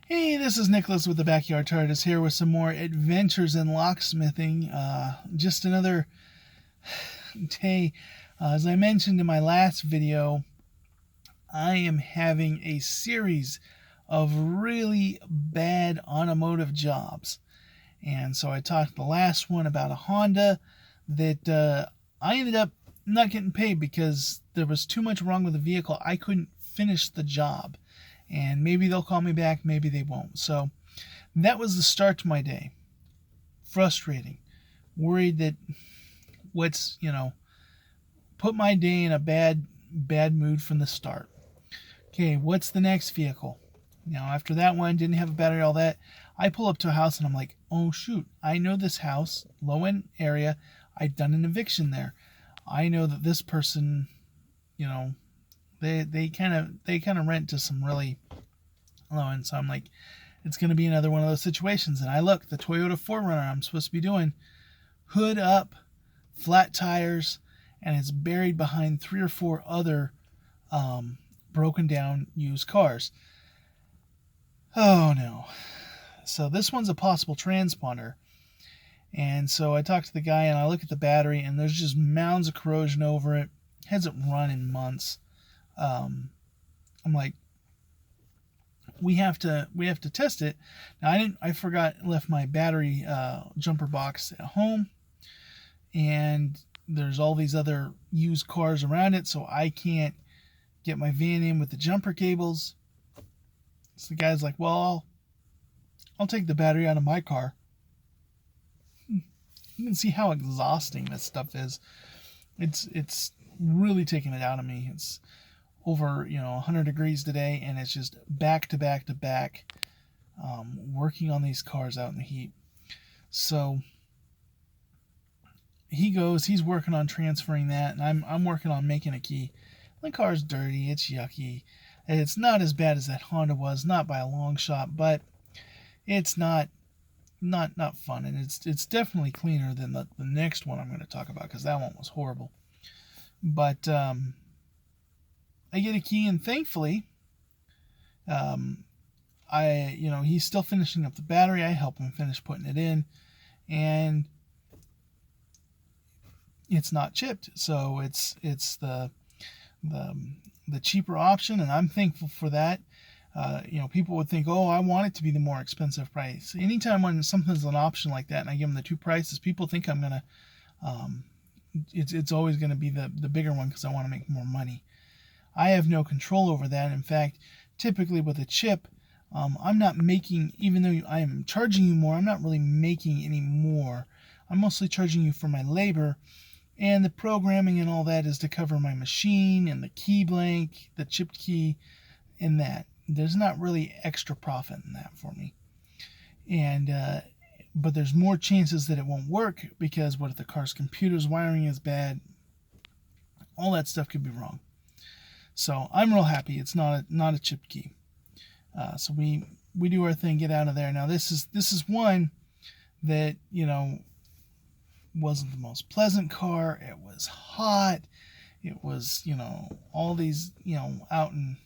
Hey, this is Nicholas with the Backyard TARDIS here with some more adventures in locksmithing. Just another day. As I mentioned in my last video, I am having a series of really bad automotive jobs. And so I talked the last one about a Honda that I ended up not getting paid because there was too much wrong with the vehicle. I couldn't finish the job. And maybe they'll call me back, maybe they won't. So that was the start to my day. Frustrating. Worried that put my day in a bad mood from the start. Okay, what's the next vehicle? Now, after that one, didn't have a battery, all that. I pull up to a house and I'm like, oh shoot, I know this house, low-end area. I've done an eviction there. I know that this person, they kind of rent to some really low end. So I'm like, it's going to be another one of those situations. And I look, the Toyota 4Runner I'm supposed to be doing, hood up, flat tires, and it's buried behind 3 or 4 other broken down used cars. Oh no. So this one's a possible transponder. And so I talk to the guy and I look at the battery and there's just mounds of corrosion over it. Hasn't run in months. I'm like, we have to test it. Now I left my battery jumper box at home, and there's all these other used cars around it, so I can't get my van in with the jumper cables. So the guy's like, well, I'll take the battery out of my car. You can see how exhausting this stuff is. It's really taking it out of me. It's over 100 degrees today, and it's just back to back to back, working on these cars out in the heat. So he's working on transferring that, and I'm working on making a key. The car's dirty, it's yucky, and it's not as bad as that Honda was, not by a long shot, but it's not fun, and it's definitely cleaner than the next one I'm going to talk about, because that one was horrible. But I get a key, and thankfully, he's still finishing up the battery. I help him finish putting it in, and it's not chipped, so it's the cheaper option, and I'm thankful for that. People would think, oh, I want it to be the more expensive price. Anytime when something's an option like that, and I give them the 2 prices, people think I'm gonna, it's always gonna be the bigger one because I want to make more money. I have no control over that. In fact, typically with a chip, I'm not making, even though I am charging you more, I'm not really making any more. I'm mostly charging you for my labor, and the programming and all that is to cover my machine and the key blank, the chipped key, and that. There's not really extra profit in that for me. And but there's more chances that it won't work, because what if the car's computer's wiring is bad? All that stuff could be wrong. So I'm real happy it's not a chipped key. So we do our thing, get out of there. Now this is one that wasn't the most pleasant car. It was hot. It was all these out in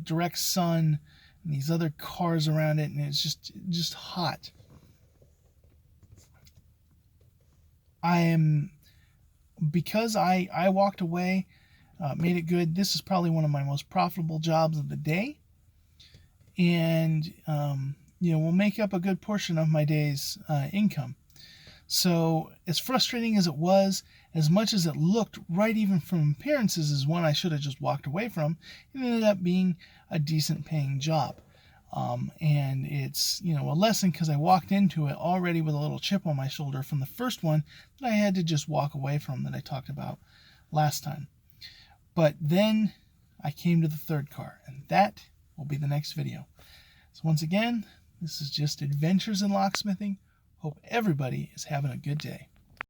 direct sun, and these other cars around it, and it's just hot. Because I walked away, made it good. This is probably one of my most profitable jobs of the day, and will make up a good portion of my day's income. So as frustrating as it was, as much as it looked, right even from appearances, as one I should have just walked away from, it ended up being a decent paying job. And it's a lesson, because I walked into it already with a little chip on my shoulder from the first one that I had to just walk away from, that I talked about last time. But then I came to the third car, and that will be the next video. So once again, this is just Adventures in Locksmithing. Hope everybody is having a good day.